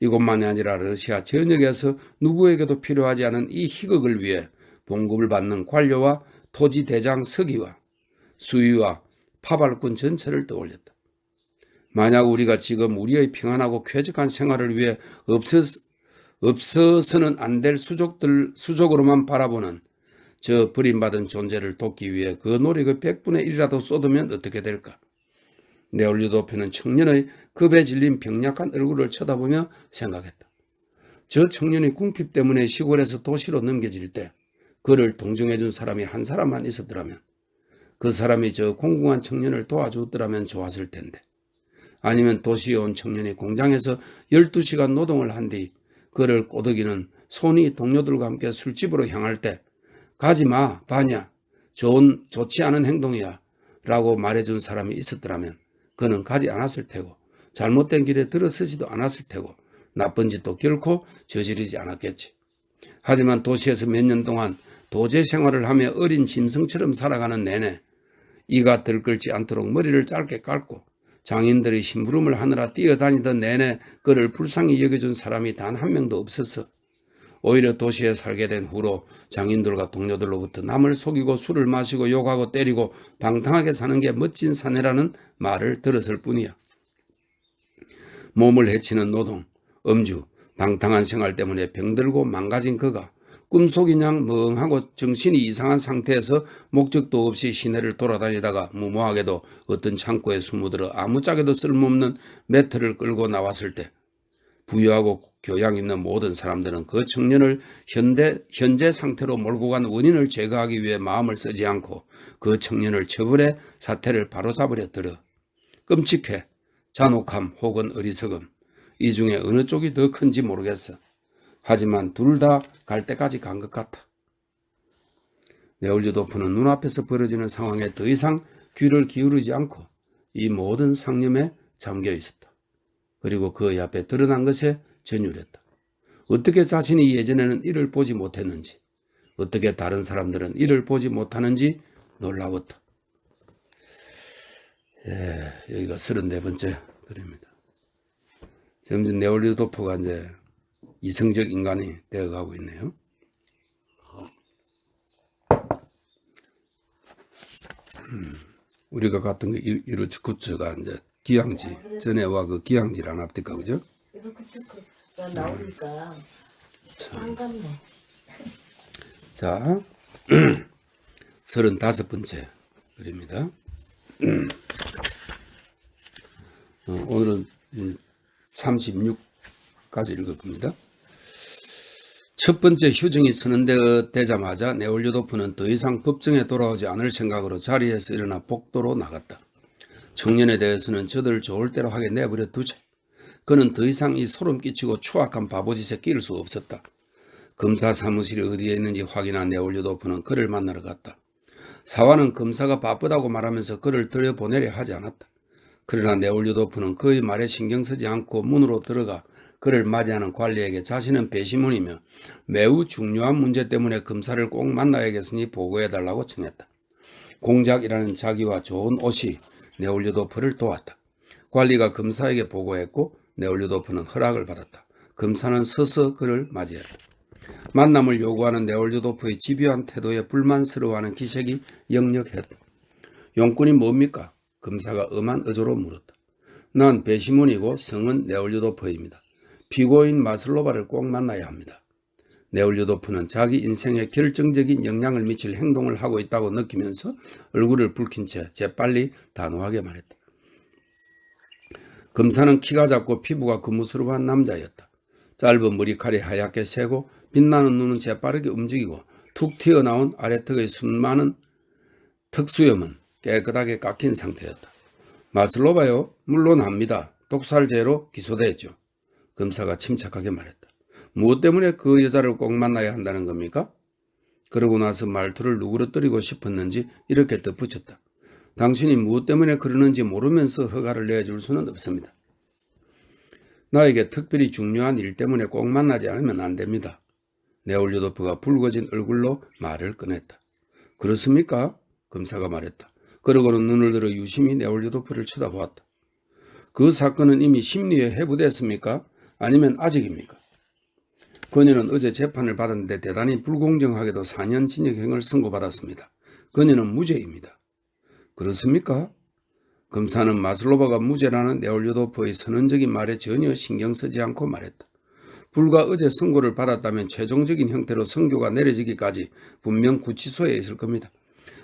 이것만이 아니라 러시아 전역에서 누구에게도 필요하지 않은 이 희극을 위해 봉급을 받는 관료와 토지 대장 서기와 수위와 파발꾼 전체를 떠올렸다. 만약 우리가 지금 우리의 평안하고 쾌적한 생활을 위해 없어서는 안 될 수족으로만 바라보는 저 버림받은 존재를 돕기 위해 그 노력의 100분의 1이라도 쏟으면 어떻게 될까? 네올류도프는 청년의 겁에 질린 병약한 얼굴을 쳐다보며 생각했다. 저 청년이 궁핍 때문에 시골에서 도시로 넘겨질 때 그를 동정해준 사람이 한 사람만 있었더라면 그 사람이 저 공공한 청년을 도와주었더라면 좋았을 텐데 아니면 도시에 온 청년이 공장에서 12시간 노동을 한 뒤 그를 꼬드기는 손이 동료들과 함께 술집으로 향할 때 가지마, 바냐, 좋지 않은 행동이야 라고 말해준 사람이 있었더라면 그는 가지 않았을 테고 잘못된 길에 들어서지도 않았을 테고 나쁜 짓도 결코 저지르지 않았겠지. 하지만 도시에서 몇 년 동안 도제 생활을 하며 어린 짐승처럼 살아가는 내내 이가 들끓지 않도록 머리를 짧게 깎고 장인들의 심부름을 하느라 뛰어다니던 내내 그를 불쌍히 여겨준 사람이 단 한 명도 없었어. 오히려 도시에 살게 된 후로 장인들과 동료들로부터 남을 속이고 술을 마시고 욕하고 때리고 방탕하게 사는 게 멋진 사내라는 말을 들었을 뿐이야. 몸을 해치는 노동, 음주, 방탕한 생활 때문에 병들고 망가진 그가 꿈속이냥 멍하고 정신이 이상한 상태에서 목적도 없이 시내를 돌아다니다가 무모하게도 어떤 창고에 숨어들어 아무짝에도 쓸모없는 매트를 끌고 나왔을 때 부유하고 교양 있는 모든 사람들은 그 청년을 현재 상태로 몰고 간 원인을 제거하기 위해 마음을 쓰지 않고 그 청년을 처벌해 사태를 바로잡으려 들어. 끔찍해, 잔혹함 혹은 어리석음, 이 중에 어느 쪽이 더 큰지 모르겠어. 하지만 둘 다 갈 때까지 간 것 같아. 네올류도프는 눈앞에서 벌어지는 상황에 더 이상 귀를 기울이지 않고 이 모든 상념에 잠겨 있었다. 그리고 그 앞에 드러난 것에 전율했다. 어떻게 자신이 예전에는 이를 보지 못했는지, 어떻게 다른 사람들은 이를 보지 못하는지 놀라웠다. 여기가 34번째 글입니다. 점점 네올리도프가 이제 이성적 인간이 되어가고 있네요. 우리가 갔던 그 이루츠쿠츠가 이제 기항지, 전에와 그 기항지를 안 합니까, 그죠? 이루츠쿠가 나오니까 반갑네. 자, 35번째 글입니다. 오늘은 36까지 읽을 겁니다. 첫 번째 휴정이 선언되자마자 네올리도프는 더 이상 법정에 돌아오지 않을 생각으로 자리에서 일어나 복도로 나갔다. 청년에 대해서는 저들 좋을 대로 하게 내버려 두자. 그는 더 이상 이 소름 끼치고 추악한 바보짓에 끼일 수 없었다. 검사 사무실이 어디에 있는지 확인한 네올리도프는 그를 만나러 갔다. 사화는 검사가 바쁘다고 말하면서 그를 들여보내려 하지 않았다. 그러나 네올리도프는 그의 말에 신경 쓰지 않고 문으로 들어가 그를 맞이하는 관리에게 자신은 배심원이며 매우 중요한 문제 때문에 검사를 꼭 만나야겠으니 보고해달라고 청했다. 공작이라는 자기와 좋은 옷이 네올리도프를 도왔다. 관리가 검사에게 보고했고 네올리도프는 허락을 받았다. 검사는 서서 그를 맞이했다. 만남을 요구하는 네올리도프의 집요한 태도에 불만스러워하는 기색이 역력했다. 용건이 뭡니까? 검사가 엄한 어조로 물었다. 난 배심원이고 성은 네올리도프입니다. 피고인 마슬로바를 꼭 만나야 합니다. 네올리도프는 자기 인생에 결정적인 영향을 미칠 행동을 하고 있다고 느끼면서 얼굴을 붉힌 채 재빨리 단호하게 말했다. 검사는 키가 작고 피부가 거무스름한 남자였다. 짧은 머리칼이 하얗게 새고 빛나는 눈은 재빠르게 움직이고 툭 튀어나온 아래턱의 수많은 턱수염은 깨끗하게 깎인 상태였다. 마슬로바요? 물론 압니다. 독살죄로 기소됐죠. 검사가 침착하게 말했다. 무엇 때문에 그 여자를 꼭 만나야 한다는 겁니까? 그러고 나서 말투를 누그러뜨리고 싶었는지 이렇게 덧붙였다. 당신이 무엇 때문에 그러는지 모르면서 허가를 내줄 수는 없습니다. 나에게 특별히 중요한 일 때문에 꼭 만나지 않으면 안 됩니다. 네올리도프가 붉어진 얼굴로 말을 꺼냈다. 그렇습니까? 검사가 말했다. 그러고는 눈을 들어 유심히 네올리도프를 쳐다보았다. 그 사건은 이미 심리에 회부됐습니까? 아니면 아직입니까? 그녀는 어제 재판을 받았는데 대단히 불공정하게도 4년 징역형을 선고받았습니다. 그녀는 무죄입니다. 그렇습니까? 검사는 마슬로바가 무죄라는 네올리도프의 선언적인 말에 전혀 신경 쓰지 않고 말했다. 불과 어제 선고를 받았다면 최종적인 형태로 선고가 내려지기까지 분명 구치소에 있을 겁니다.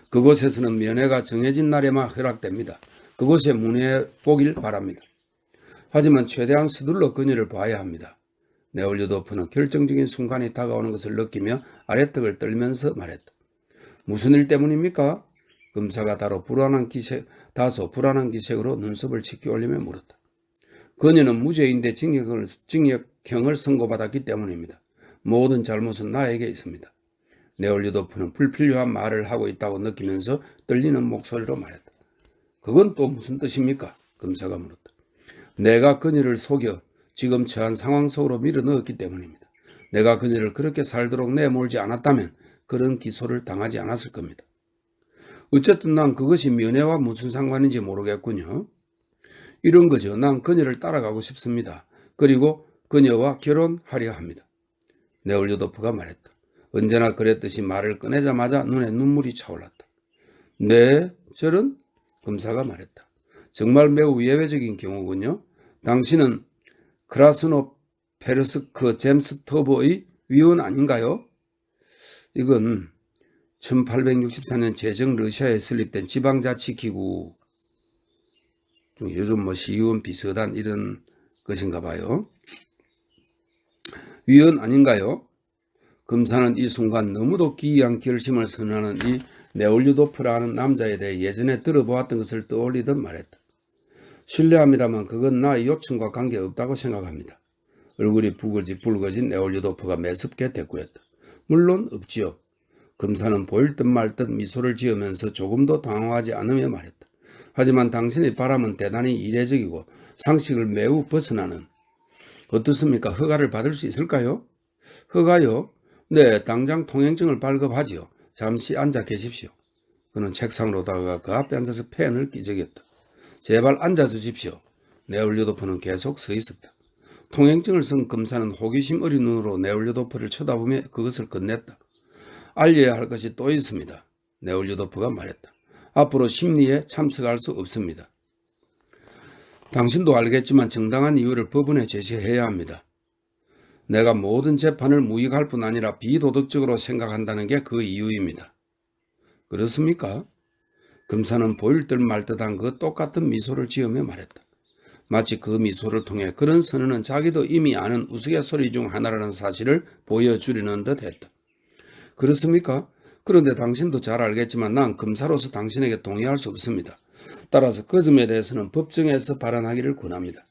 그곳에서는 면회가 정해진 날에만 허락됩니다. 그곳에 문의해 보길 바랍니다. 하지만 최대한 서둘러 그녀를 봐야 합니다. 네올리도프는 결정적인 순간이 다가오는 것을 느끼며 아래턱을 떨면서 말했다. 무슨 일 때문입니까? 검사가 다소 불안한 기색으로 눈썹을 치켜 올리며 물었다. 그녀는 무죄인데 징역형을 선고받았기 때문입니다. 모든 잘못은 나에게 있습니다. 네올리도프는 불필요한 말을 하고 있다고 느끼면서 떨리는 목소리로 말했다. 그건 또 무슨 뜻입니까? 검사가 물었다. 내가 그녀를 속여 지금 처한 상황 속으로 밀어넣었기 때문입니다. 내가 그녀를 그렇게 살도록 내몰지 않았다면 그런 기소를 당하지 않았을 겁니다. 어쨌든 난 그것이 면회와 무슨 상관인지 모르겠군요. 이런 거죠. 난 그녀를 따라가고 싶습니다. 그리고 그녀와 결혼하려 합니다. 네올리도프가 말했다. 언제나 그랬듯이 말을 꺼내자마자 눈에 눈물이 차올랐다. 네, 저런? 검사가 말했다. 정말 매우 예외적인 경우군요. 당신은 크라스노 페르스크 잼스터버의 위원 아닌가요? 이건 1864년 제정 러시아에 설립된 지방자치기구, 요즘 시의원 비슷한 이런 것인가 봐요. 위원 아닌가요? 검사는 이 순간 너무도 기이한 결심을 선언하는 이 네올리도프라는 남자에 대해 예전에 들어보았던 것을 떠올리듯 말했다. 실례합니다만 그건 나의 요청과 관계없다고 생각합니다. 얼굴이 붉어진 네올리도프가 매섭게 대꾸했다. 물론 없지요. 검사는 보일 듯 말 듯 미소를 지으면서 조금도 당황하지 않으며 말했다. 하지만 당신의 바람은 대단히 이례적이고 상식을 매우 벗어나는 어떻습니까? 허가를 받을 수 있을까요? 허가요? 네, 당장 통행증을 발급하지요. 잠시 앉아 계십시오. 그는 책상으로 다가가 그 앞에 앉아서 펜을 끼적였다. 제발 앉아주십시오. 네올리오도프는 계속 서 있었다. 통행증을 쓴 검사는 호기심 어린 눈으로 네올리오도프를 쳐다보며 그것을 건넸다. 알려야 할 것이 또 있습니다. 네올리오도프가 말했다. 앞으로 심리에 참석할 수 없습니다. 당신도 알겠지만 정당한 이유를 법원에 제시해야 합니다. 내가 모든 재판을 무익할 뿐 아니라 비도덕적으로 생각한다는 게 그 이유입니다. 그렇습니까? 검사는 보일 듯 말 듯한 그 똑같은 미소를 지으며 말했다. 마치 그 미소를 통해 그런 선언은 자기도 이미 아는 우스갯소리 중 하나라는 사실을 보여주려는 듯 했다. 그렇습니까? 그런데 당신도 잘 알겠지만 난 검사로서 당신에게 동의할 수 없습니다. 따라서 그 점에 대해서는 법정에서 발언하기를 권합니다.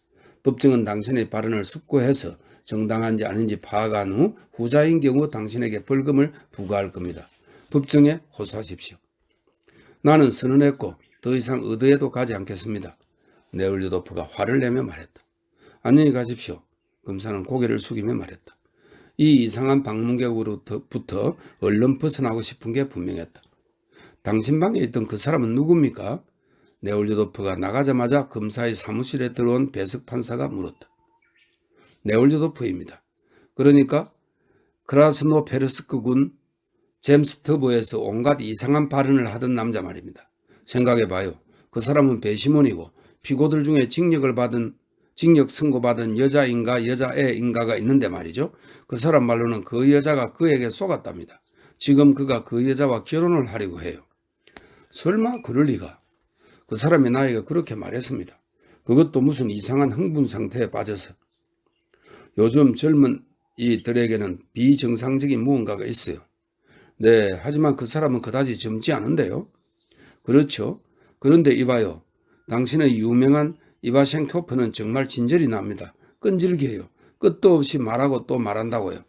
법정은 당신의 발언을 숙고해서 정당한지 아닌지 파악한 후 후자인 경우 당신에게 벌금을 부과할 겁니다. 법정에 호소하십시오. 나는 선언했고 더 이상 의도에도 가지 않겠습니다. 네올리도프가 화를 내며 말했다. 안녕히 가십시오. 검사는 고개를 숙이며 말했다. 이 이상한 방문객으로부터 얼른 벗어나고 싶은 게 분명했다. 당신 방에 있던 그 사람은 누굽니까? 네올리도프가 나가자마자 검사의 사무실에 들어온 배석 판사가 물었다. 네올리도프입니다. 그러니까 크라스노페르스크군 잼스터보에서 온갖 이상한 발언을 하던 남자 말입니다. 생각해봐요. 그 사람은 배심원이고 피고들 중에 징역 선고받은 여자인가 여자애인가가 있는데 말이죠. 그 사람 말로는 그 여자가 그에게 속았답니다. 지금 그가 그 여자와 결혼을 하려고 해요. 설마 그럴 리가. 그 사람이 나에게 그렇게 말했습니다. 그것도 무슨 이상한 흥분 상태에 빠져서. 요즘 젊은 이들에게는 비정상적인 무언가가 있어요. 네, 하지만 그 사람은 그다지 젊지 않은데요. 그렇죠. 그런데 이봐요. 당신의 유명한 이바셴코프는 정말 진절이 납니다. 끈질기해요. 끝도 없이 말하고 또 말한다고요.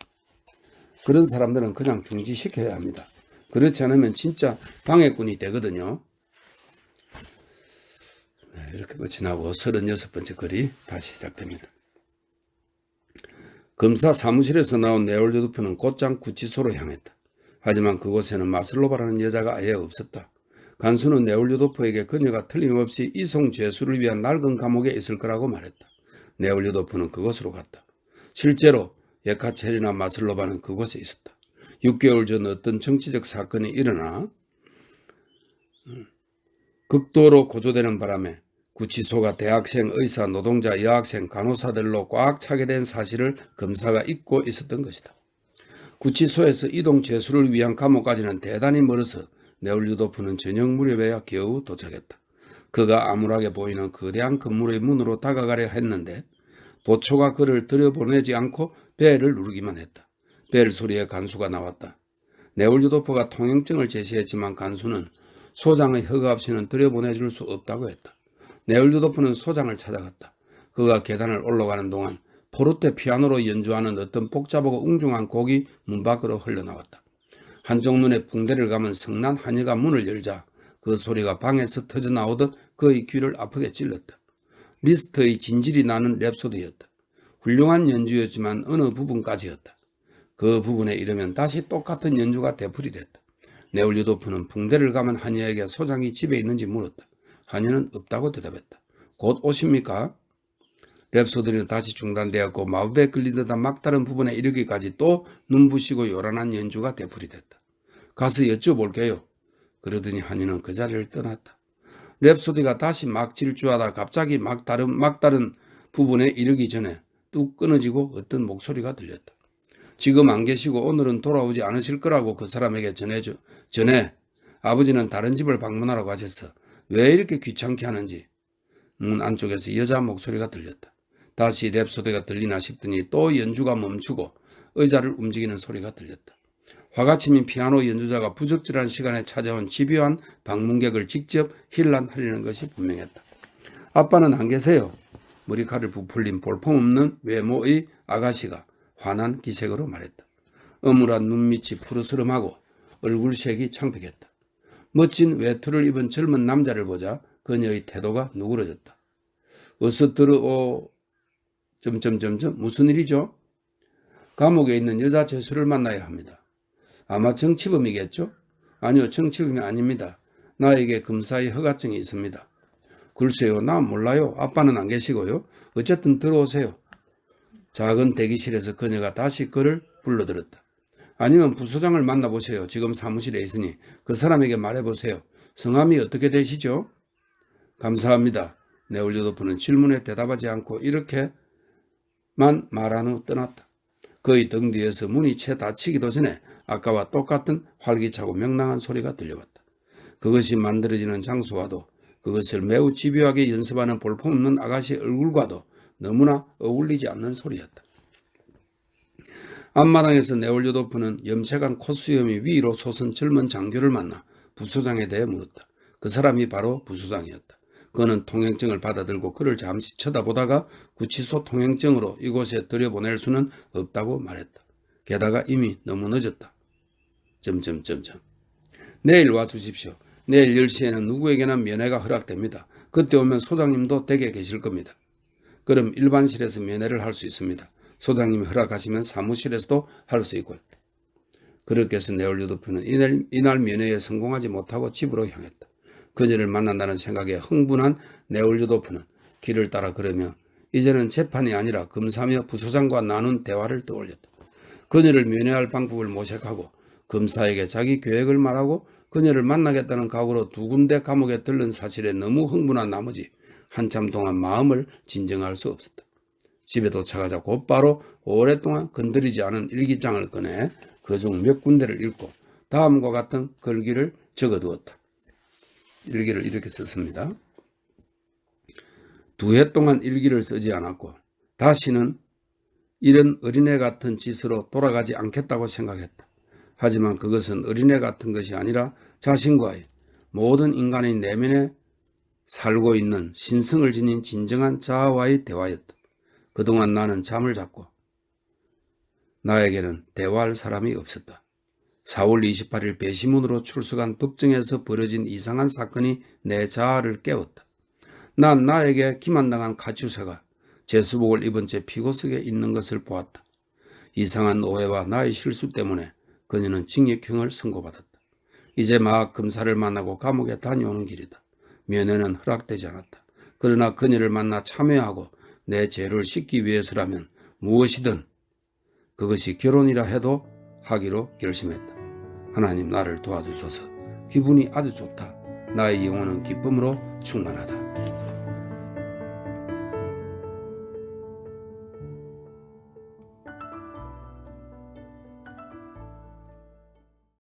그런 사람들은 그냥 중지시켜야 합니다. 그렇지 않으면 진짜 방해꾼이 되거든요. 네, 이렇게 끝이 나고 36번째 글이 다시 시작됩니다. 검사 사무실에서 나온 네올리도프는 곧장 구치소로 향했다. 하지만 그곳에는 마슬로바라는 여자가 아예 없었다. 간수는 네올리도프에게 그녀가 틀림없이 이송 죄수를 위한 낡은 감옥에 있을 거라고 말했다. 네올리도프는 그곳으로 갔다. 실제로 예카체리나 마슬로바는 그곳에 있었다. 6개월 전 어떤 정치적 사건이 일어나 극도로 고조되는 바람에 구치소가 대학생, 의사, 노동자, 여학생, 간호사들로 꽉 차게 된 사실을 검사가 잊고 있었던 것이다. 구치소에서 이동 죄수를 위한 감옥까지는 대단히 멀어서 네올리도프는 저녁 무렵에야 겨우 도착했다. 그가 암울하게 보이는 거대한 건물의 문으로 다가가려 했는데 보초가 그를 들여보내지 않고 벨을 누르기만 했다. 벨 소리에 간수가 나왔다. 네올리도프가 통행증을 제시했지만 간수는 소장의 허가 없이는 들여보내줄 수 없다고 했다. 네올리도프는 소장을 찾아갔다. 그가 계단을 올라가는 동안 포르테 피아노로 연주하는 어떤 복잡하고 웅중한 곡이 문 밖으로 흘러나왔다. 한쪽 눈에 붕대를 감은 성난 하녀가 문을 열자 그 소리가 방에서 터져나오듯 그의 귀를 아프게 찔렀다. 리스트의 진질이 나는 랩소디였다. 훌륭한 연주였지만 어느 부분까지였다. 그 부분에 이르면 다시 똑같은 연주가 되풀이됐다. 네올리도프는 붕대를 감은 하녀에게 소장이 집에 있는지 물었다. 하녀는 없다고 대답했다. 곧 오십니까? 랩소디는 다시 중단되었고 마법에 끌리듯한 막다른 부분에 이르기까지 또 눈부시고 요란한 연주가 되풀이됐다. 가서 여쭤볼게요. 그러더니 하녀는 그 자리를 떠났다. 랩소디가 다시 막 질주하다 갑자기 막다른 부분에 이르기 전에 뚝 끊어지고 어떤 목소리가 들렸다. 지금 안 계시고 오늘은 돌아오지 않으실 거라고 그 사람에게 전에 아버지는 다른 집을 방문하라고 하셨어. 왜 이렇게 귀찮게 하는지. 문 안쪽에서 여자 목소리가 들렸다. 다시 랩소디가 들리나 싶더니 또 연주가 멈추고 의자를 움직이는 소리가 들렸다. 화가 치민 피아노 연주자가 부적절한 시간에 찾아온 집요한 방문객을 직접 힐난하려는 것이 분명했다. 아빠는 안 계세요. 머리카락을 부풀린 볼품없는 외모의 아가씨가 환한 기색으로 말했다. 어물한 눈밑이 푸르스름하고 얼굴색이 창백했다. 멋진 외투를 입은 젊은 남자를 보자 그녀의 태도가 누그러졌다. 어서 들어오... 무슨 일이죠? 감옥에 있는 여자 죄수를 만나야 합니다. 아마 정치범이겠죠? 아니요, 정치범이 아닙니다. 나에게 검사의 허가증이 있습니다. 글쎄요, 나 몰라요. 아빠는 안 계시고요. 어쨌든 들어오세요. 작은 대기실에서 그녀가 다시 그를 불러들었다. 아니면 부소장을 만나보세요. 지금 사무실에 있으니 그 사람에게 말해보세요. 성함이 어떻게 되시죠? 감사합니다. 네올리오도프는 질문에 대답하지 않고 이렇게만 말한 후 떠났다. 그의 등 뒤에서 문이 채 닫히기도 전에 아까와 똑같은 활기차고 명랑한 소리가 들려왔다. 그것이 만들어지는 장소와도 그것을 매우 집요하게 연습하는 볼품없는 아가씨 얼굴과도 너무나 어울리지 않는 소리였다. 앞마당에서 네올리오도프는 염색한 콧수염이 위로 솟은 젊은 장교를 만나 부소장에 대해 물었다. 그 사람이 바로 부소장이었다. 그는 통행증을 받아들고 그를 잠시 쳐다보다가 구치소 통행증으로 이곳에 들여보낼 수는 없다고 말했다. 게다가 이미 너무 늦었다. 내일 와주십시오. 내일 10시에는 누구에게나 면회가 허락됩니다. 그때 오면 소장님도 댁에 계실 겁니다. 그럼 일반실에서 면회를 할 수 있습니다. 소장님이 허락하시면 사무실에서도 할 수 있고요. 그렇게 해서 네올리오도프는 이날 면회에 성공하지 못하고 집으로 향했다. 그녀를 만난다는 생각에 흥분한 네올리오도프는 길을 따라 걸으며 이제는 재판이 아니라 검사며 부소장과 나눈 대화를 떠올렸다. 그녀를 면회할 방법을 모색하고 검사에게 자기 계획을 말하고 그녀를 만나겠다는 각오로 두 군데 감옥에 들른 사실에 너무 흥분한 나머지 한참 동안 마음을 진정할 수 없었다. 집에 도착하자 곧바로 오랫동안 건드리지 않은 일기장을 꺼내 그중 몇 군데를 읽고 다음과 같은 글귀를 적어두었다. 일기를 이렇게 썼습니다. 2해 동안 일기를 쓰지 않았고 다시는 이런 어린애 같은 짓으로 돌아가지 않겠다고 생각했다. 하지만 그것은 어린애 같은 것이 아니라 자신과의 모든 인간의 내면에 살고 있는 신성을 지닌 진정한 자아와의 대화였다. 그동안 나는 잠을 잤고 나에게는 대화할 사람이 없었다. 4월 28일 배시문으로 출석한 법정에서 벌어진 이상한 사건이 내 자아를 깨웠다. 난 나에게 기만당한 카츄사가 제수복을 입은 채 피고석에 있는 것을 보았다. 이상한 오해와 나의 실수 때문에 그녀는 징역형을 선고받았다. 이제 막 검사를 만나고 감옥에 다녀오는 길이다. 면회는 허락되지 않았다. 그러나 그녀를 만나 참여하고 내 죄를 씻기 위해서라면 무엇이든 그것이 결혼이라 해도 하기로 결심했다. 하나님 나를 도와주소서. 기분이 아주 좋다. 나의 영혼은 기쁨으로 충만하다.